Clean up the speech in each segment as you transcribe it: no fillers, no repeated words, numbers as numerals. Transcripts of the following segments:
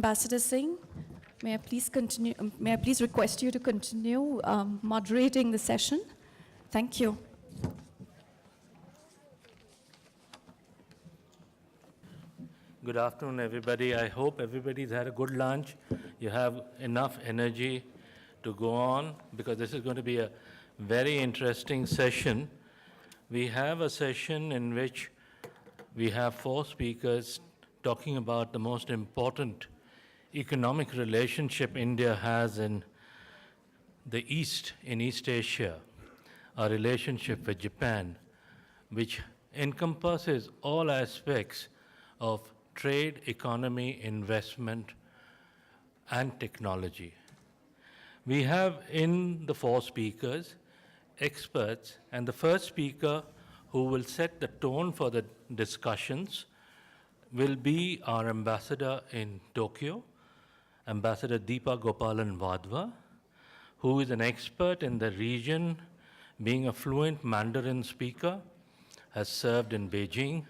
Ambassador Singh, may I please continue? May I please request you to continue moderating the session? Thank you. Good afternoon, everybody. I hope everybody's had a good lunch. You have enough energy to go on, because this is going to be a very interesting session. We have a session in which we have 4 speakers talking about the most important economic relationship India has in the East, in East Asia, our relationship with Japan, which encompasses all aspects of trade, economy, investment, and technology. We have in the 4 speakers experts, and the first speaker who will set the tone for the discussions will be our ambassador in Tokyo, Ambassador Deepa Gopalan Vadva, who is an expert in the region, being a fluent Mandarin speaker, has served in Beijing,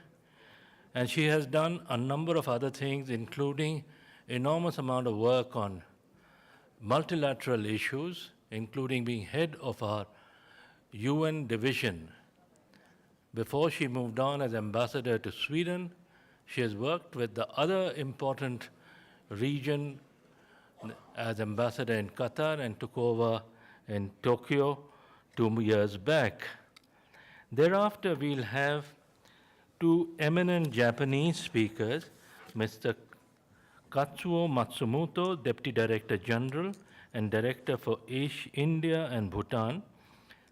and she has done a number of other things, including enormous amount of work on multilateral issues, including being head of our UN division. Before she moved on as ambassador to Sweden, she has worked with the other important region as ambassador in Qatar and took over in Tokyo 2 years back. Thereafter, we'll have 2 eminent Japanese speakers, Mr. Katsuo Matsumoto, Deputy Director General and Director for India and Bhutan,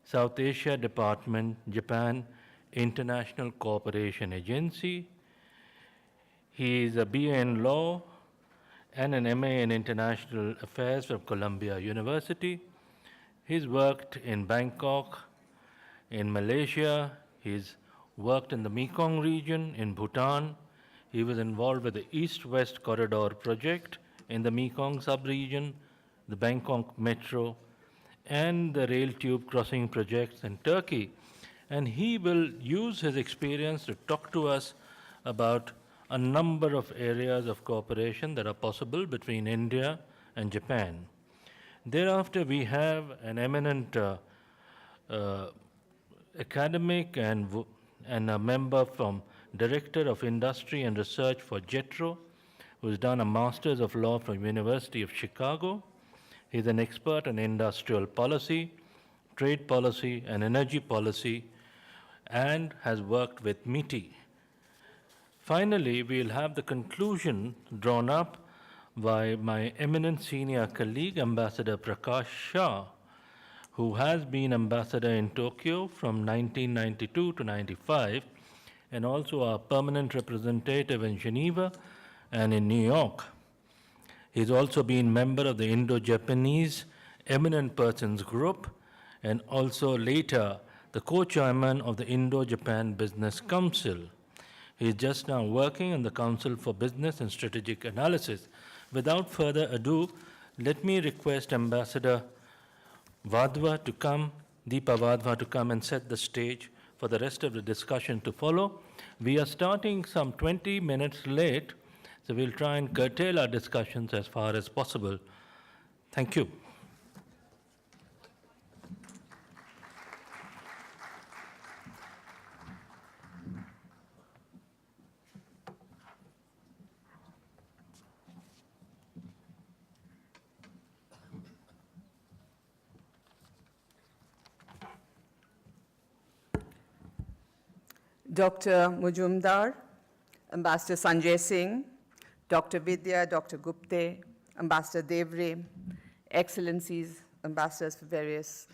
South Asia Department, Japan International Cooperation Agency. He is a BA in Law and an MA in International Affairs from Columbia University. He's worked in Bangkok, in Malaysia. He's worked in the Mekong region, in Bhutan. He was involved with the East-West Corridor project in the Mekong sub-region, the Bangkok Metro, and the rail tube crossing projects in Turkey. And he will use his experience to talk to us about a number of areas of cooperation that are possible between India and Japan. Thereafter, we have an eminent academic and a member from Director of Industry and Research for JETRO, who's done a Master's of Law from University of Chicago. He's an expert in industrial policy, trade policy, and energy policy, and has worked with MITI. Finally, we'll have the conclusion drawn up by my eminent senior colleague, Ambassador Prakash Shah, who has been ambassador in Tokyo from 1992 to 95, and also our permanent representative in Geneva and in New York. He's also been member of the Indo-Japanese Eminent Persons Group, and also later the co-chairman of the Indo-Japan Business Council. He's just now working in the Council for Business and Strategic Analysis. Without further ado, let me request Ambassador Vadva to come, Deepa Vadva to come and set the stage for the rest of the discussion to follow. We are starting some 20 minutes late, so we'll try and curtail our discussions as far as possible. Thank you. Dr. Mujumdar, Ambassador Sanjay Singh, Dr. Vidya, Dr. Gupte, Ambassador Devre, Excellencies, Ambassadors for various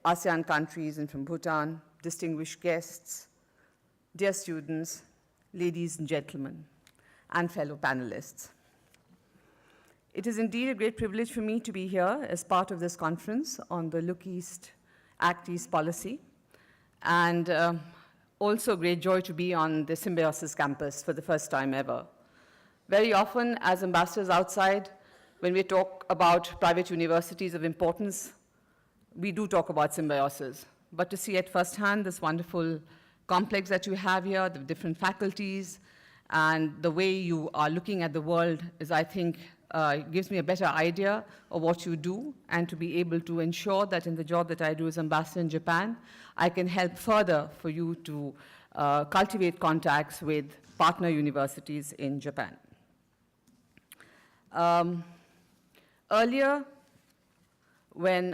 ASEAN countries and from Bhutan, distinguished guests, dear students, ladies and gentlemen, and fellow panelists. It is indeed a great privilege for me to be here as part of this conference on the Look East, Act East policy, and also a great joy to be on the Symbiosis campus for the first time ever. Very often, as ambassadors outside, when we talk about private universities of importance, we do talk about Symbiosis. But to see at firsthand this wonderful complex that you have here, the different faculties, and the way you are looking at the world is, I think, gives me a better idea of what you do, and to be able to ensure that in the job that I do as ambassador in Japan, I can help further for you to cultivate contacts with partner universities in Japan. Earlier, when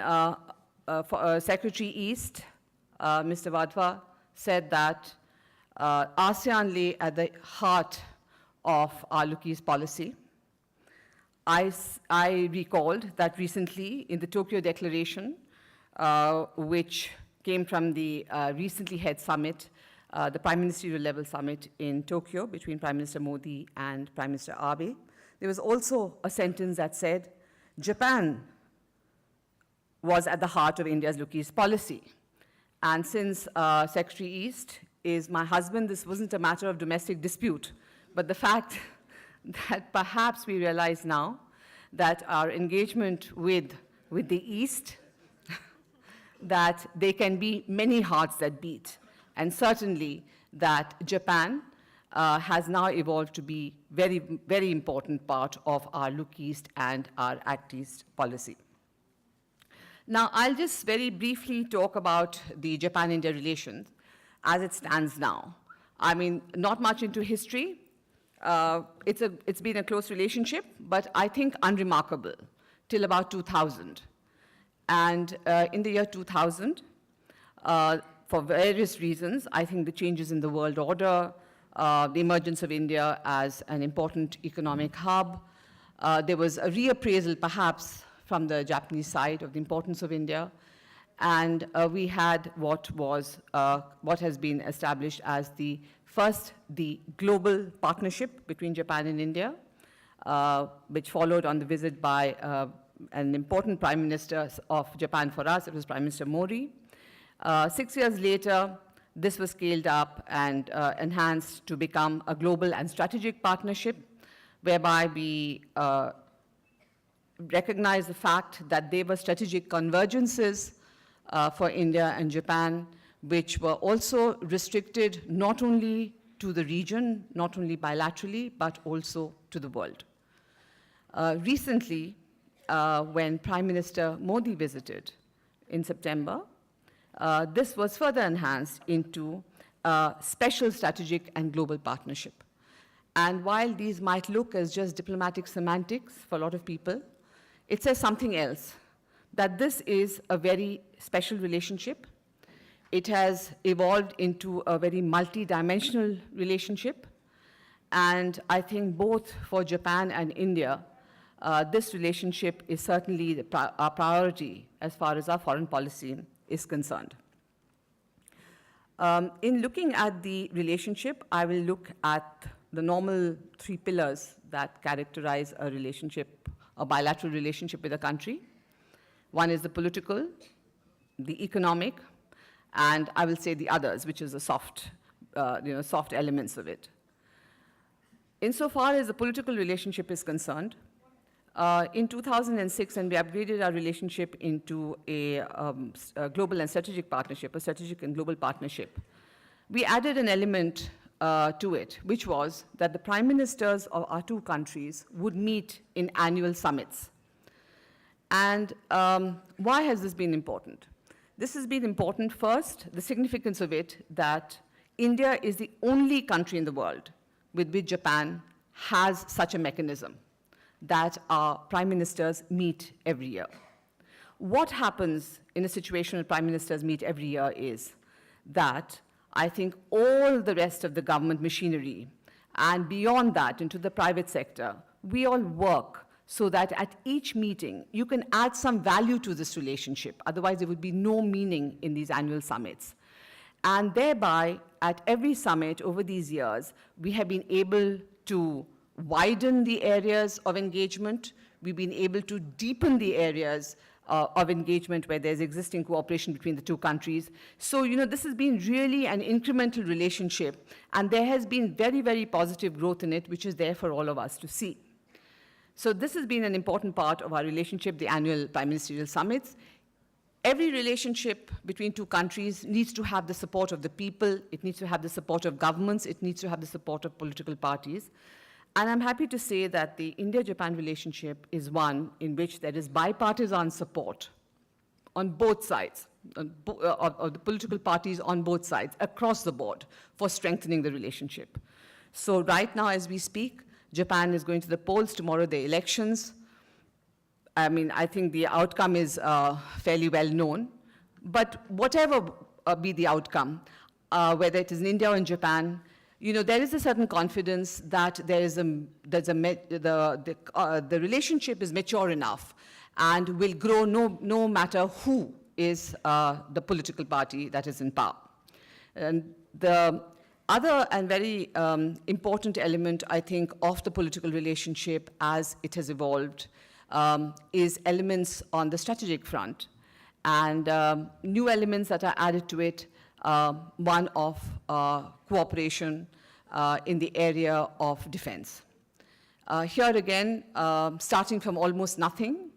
Secretary East, Mr. Wadhwa, said that ASEAN lay at the heart of our Look East policy, I recalled that recently in the Tokyo Declaration, which came from the recently held summit, the Prime Ministerial level summit in Tokyo between Prime Minister Modi and Prime Minister Abe, there was also a sentence that said, Japan was at the heart of India's Look East policy. And since Secretary East is my husband, this wasn't a matter of domestic dispute, but the fact that perhaps we realize now that our engagement with the East, that there can be many hearts that beat, and certainly that Japan has now evolved to be very, very important part of our Look East and our Act East policy. Now, I'll just very briefly talk about the Japan-India relations as it stands now. I mean, not much into history. It's been a close relationship, but I think unremarkable till about 2000. And in the year 2000, for various reasons, I think the changes in the world order, the emergence of India as an important economic hub, there was a reappraisal perhaps from the Japanese side of the importance of India, and we had what has been established as the global partnership between Japan and India, which followed on the visit by an important Prime Minister of Japan for us. It was Prime Minister Modi. 6 years later, this was scaled up and enhanced to become a global and strategic partnership, whereby we recognize the fact that there were strategic convergences for India and Japan, which were also restricted not only to the region, not only bilaterally, but also to the world. Recently, when Prime Minister Modi visited in September, this was further enhanced into a special strategic and global partnership. And while these might look as just diplomatic semantics for a lot of people, it says something else, that this is a very special relationship. It has evolved into a very multi-dimensional relationship. And I think both for Japan and India, this relationship is certainly our priority as far as our foreign policy is concerned. In looking at the relationship, I will look at the normal three pillars that characterize a relationship, a bilateral relationship with a country. One is the political, the economic, and I will say the others, which is the soft elements of it. Insofar as the political relationship is concerned, in 2006, when we upgraded our relationship into a global and strategic partnership, a strategic and global partnership, we added an element to it, which was that the prime ministers of our two countries would meet in annual summits. And why has this been important? This has been important, first, the significance of it, that India is the only country in the world with which Japan has such a mechanism, that our prime ministers meet every year. What happens in a situation where prime ministers meet every year is that I think all the rest of the government machinery, and beyond that into the private sector, we all work so that at each meeting, you can add some value to this relationship. Otherwise, there would be no meaning in these annual summits. And thereby, at every summit over these years, we have been able to widen the areas of engagement. We've been able to deepen the areas of engagement where there's existing cooperation between the two countries. So, this has been really an incremental relationship, and there has been very, very positive growth in it, which is there for all of us to see. So this has been an important part of our relationship, the annual prime ministerial summits. Every relationship between two countries needs to have the support of the people, it needs to have the support of governments, it needs to have the support of political parties. And I'm happy to say that the India-Japan relationship is one in which there is bipartisan support on both sides, of the political parties on both sides, across the board, for strengthening the relationship. So right now, as we speak, Japan is going to the polls. Tomorrow, the elections. I mean, I think the outcome is fairly well known. But whatever be the outcome, whether it is in India or in Japan, you know, there is a certain confidence that the relationship is mature enough and will grow no matter who is the political party that is in power. And the other and very important element, I think, of the political relationship as it has evolved is elements on the strategic front, and new elements that are added to it, one of cooperation in the area of defense. Here again, starting from almost nothing,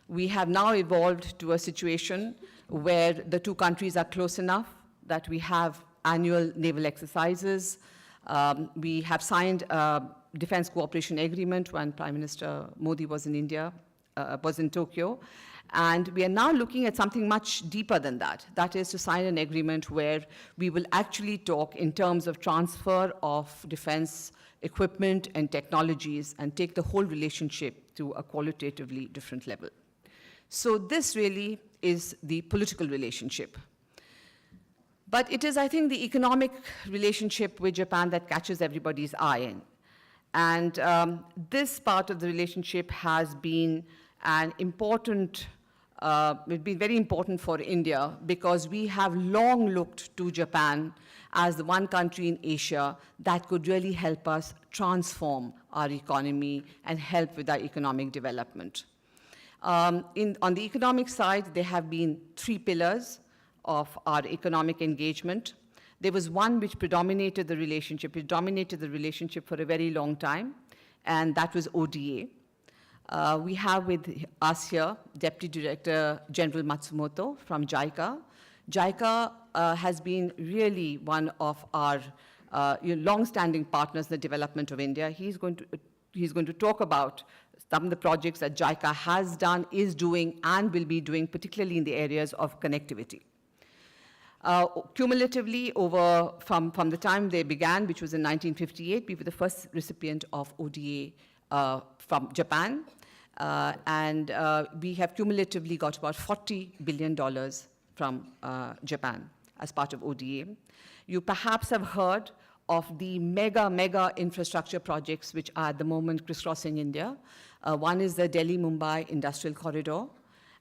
we have now evolved to a situation where the two countries are close enough that we have annual naval exercises. We have signed a defense cooperation agreement when Prime Minister Modi was in India, was in Tokyo. And we are now looking at something much deeper than that. That is to sign an agreement where we will actually talk in terms of transfer of defense equipment and technologies and take the whole relationship to a qualitatively different level. So this really is the political relationship. But it is, I think, the economic relationship with Japan that catches everybody's eye in. And this part of the relationship has been an important, it's been very important for India because we have long looked to Japan as the one country in Asia that could really help us transform our economy and help with our economic development. On the economic side, there have been three pillars of our economic engagement. There was one which predominated the relationship. It dominated the relationship for a very long time, and that was ODA. We have with us here Deputy Director General Matsumoto from JICA. JICA has been really one of our long-standing partners in the development of India. He's going to talk about some of the projects that JICA has done, is doing, and will be doing, particularly in the areas of connectivity. Cumulatively, from the time they began, which was in 1958, we were the first recipient of ODA from Japan. And we have cumulatively got about $40 billion from Japan as part of ODA. You perhaps have heard of the mega infrastructure projects which are at the moment crisscrossing India. One is the Delhi-Mumbai Industrial Corridor,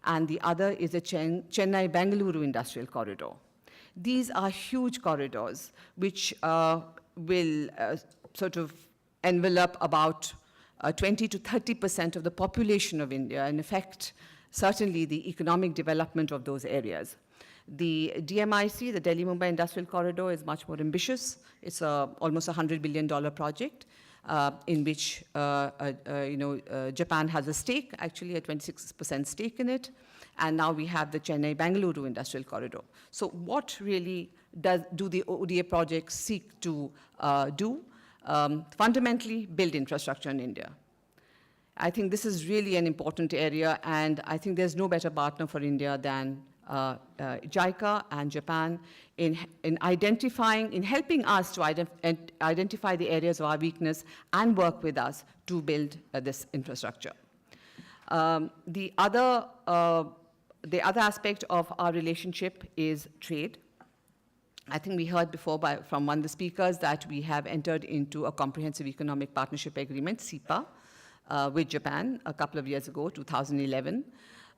and the other is the Chennai-Bengaluru Industrial Corridor. These are huge corridors which will sort of envelop about 20 to 30% of the population of India and affect certainly the economic development of those areas. The DMIC, the Delhi-Mumbai Industrial Corridor, is much more ambitious. It's almost a $100 billion project in which Japan has a stake, actually a 26% stake in it. And now we have the Chennai-Bengaluru Industrial Corridor. So what really do the ODA projects seek to do? Fundamentally, build infrastructure in India. I think this is really an important area, and I think there's no better partner for India than JICA and Japan in helping us to identify the areas of our weakness and work with us to build this infrastructure. The other aspect of our relationship is trade. I think we heard before from one of the speakers that we have entered into a comprehensive economic partnership agreement, CEPA, with Japan a couple of years ago, 2011.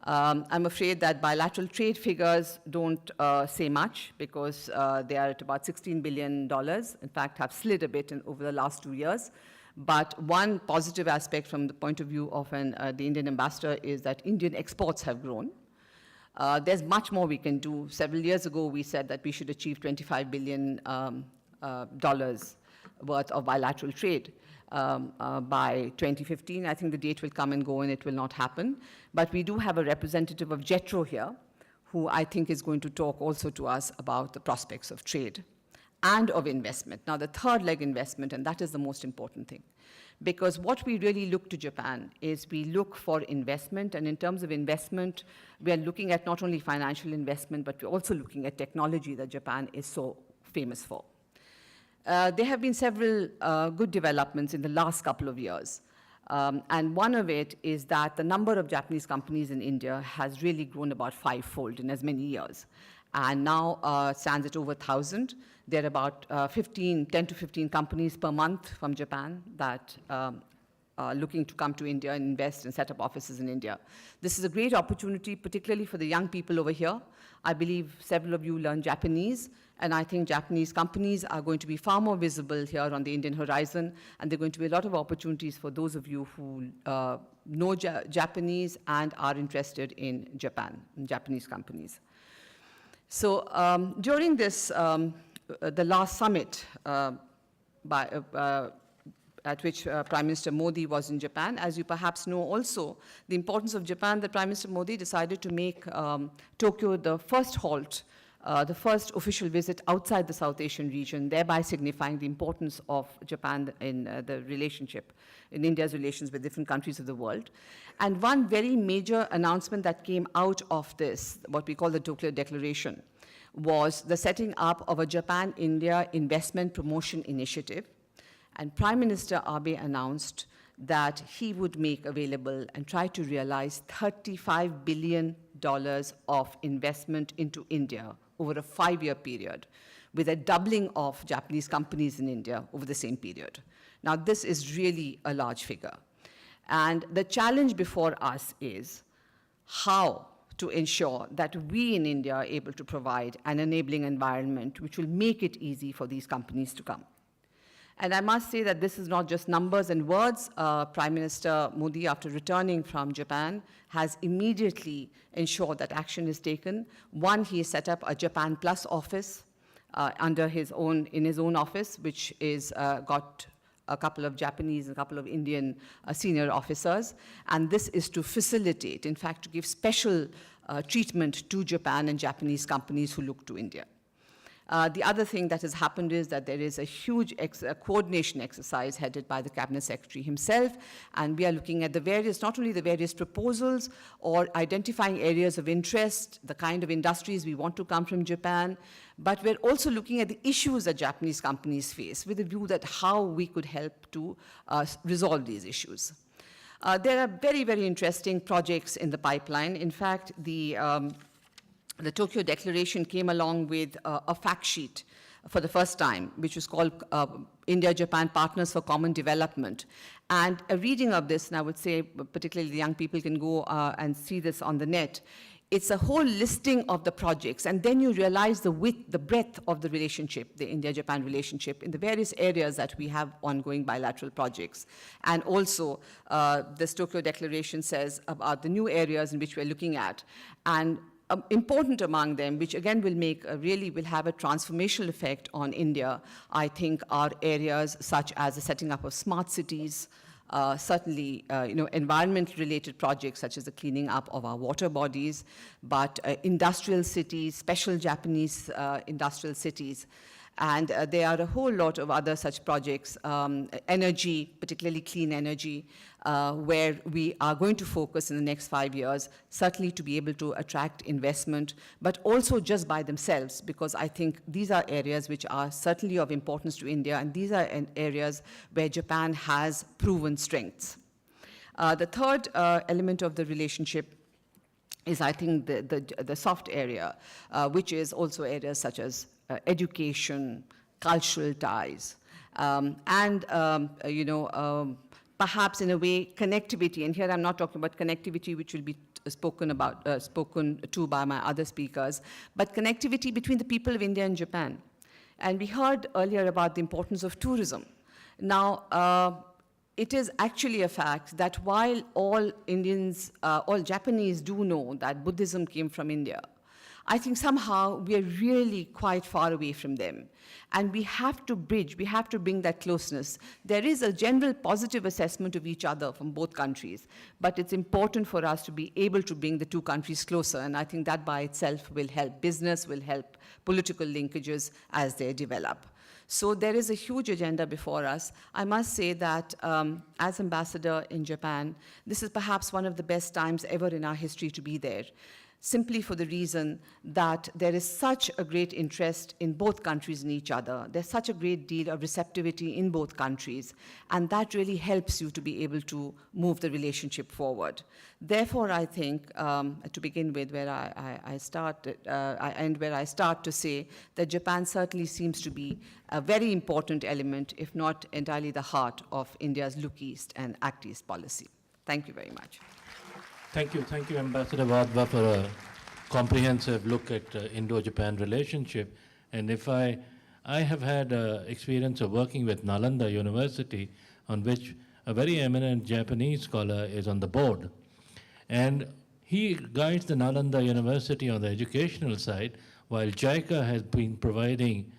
I'm afraid that bilateral trade figures don't say much because they are at about $16 billion, in fact, have slid a bit over the last 2 years. But one positive aspect from the point of view of the Indian ambassador is that Indian exports have grown. There's much more we can do. Several years ago, we said that we should achieve $25 billion worth of bilateral trade by 2015. I think the date will come and go and it will not happen. But we do have a representative of JETRO here, who I think is going to talk also to us about the prospects of trade. and of investment. Now, the third leg, investment, and that is the most important thing. Because what we really look to Japan is we look for investment, and in terms of investment, we are looking at not only financial investment, but we're also looking at technology that Japan is so famous for. There have been several good developments in the last couple of years. And one of it is that the number of Japanese companies in India has really grown about fivefold in as many years. And now stands at over 1,000. There are about 10 to 15 companies per month from Japan that are looking to come to India and invest and set up offices in India. This is a great opportunity, particularly for the young people over here. I believe several of you learn Japanese, and I think Japanese companies are going to be far more visible here on the Indian horizon, and there are going to be a lot of opportunities for those of you who know Japanese and are interested in Japan, in Japanese companies. So during this, the last summit at which Prime Minister Modi was in Japan, as you perhaps know also, the importance of Japan, that Prime Minister Modi decided to make Tokyo the first halt, the first official visit outside the South Asian region, thereby signifying the importance of Japan in the relationship, in India's relations with different countries of the world. And one very major announcement that came out of this, what we call the Tokyo Declaration, was the setting up of a Japan-India Investment Promotion Initiative. And Prime Minister Abe announced that he would make available and try to realize $35 billion of investment into India over a 5-year period, with a doubling of Japanese companies in India over the same period. Now, this is really a large figure. And the challenge before us is how to ensure that we in India are able to provide an enabling environment which will make it easy for these companies to come. And I must say that this is not just numbers and words. Prime Minister Modi, after returning from Japan, has immediately ensured that action is taken. One, he has set up a Japan Plus office in his own office, which is got a couple of Japanese and a couple of Indian senior officers. And this is to facilitate, in fact, to give special treatment to Japan and Japanese companies who look to India. The other thing that has happened is that there is a huge coordination exercise headed by the Cabinet Secretary himself, and we are looking at the various, not only the various proposals or identifying areas of interest, the kind of industries we want to come from Japan, but we're also looking at the issues that Japanese companies face with a view that how we could help to resolve these issues. There are very, very interesting projects in the pipeline. In fact, the Tokyo Declaration came along with a fact sheet for the first time, which was called India-Japan Partners for Common Development. And a reading of this, and I would say particularly the young people can go and see this on the net, it's a whole listing of the projects, and then you realize the width, the breadth of the relationship, the India-Japan relationship, in the various areas that we have ongoing bilateral projects. And also, this Tokyo Declaration says about the new areas in which we're looking at. And important among them, which again will make will have a transformational effect on India, I think, are areas such as the setting up of smart cities, certainly environment-related projects such as the cleaning up of our water bodies, but industrial cities, special Japanese industrial cities. And there are a whole lot of other such projects, energy, particularly clean energy, where we are going to focus in the next 5 years, certainly to be able to attract investment, but also just by themselves, because I think these are areas which are certainly of importance to India, and these are areas where Japan has proven strengths. The third element of the relationship is, I think, the soft area, which is also areas such as education, cultural ties, and perhaps in a way connectivity. And here I'm not talking about connectivity which will be spoken to by my other speakers, but connectivity between the people of India and Japan. And we heard earlier about the importance of tourism. Now, it is actually a fact that while all Japanese do know that Buddhism came from India, I think somehow we are really quite far away from them. And we have to bridge, we have to bring that closeness. There is a general positive assessment of each other from both countries, but it's important for us to be able to bring the two countries closer, and I think that by itself will help. Business will help political linkages as they develop. So there is a huge agenda before us. I must say that as ambassador in Japan, this is perhaps one of the best times ever in our history to be there, simply for the reason that there is such a great interest in both countries in each other. There's such a great deal of receptivity in both countries, and that really helps you to be able to move the relationship forward. Therefore, I think, to begin with, where I end where I start to say that Japan certainly seems to be a very important element, if not entirely the heart of India's Look East and Act East policy. Thank you very much. Thank you, Ambassador Wadhwa, for a comprehensive look at Indo-Japan relationship. And if I have had experience of working with Nalanda University, on which a very eminent Japanese scholar is on the board. And he guides the Nalanda University on the educational side, while JICA has been providing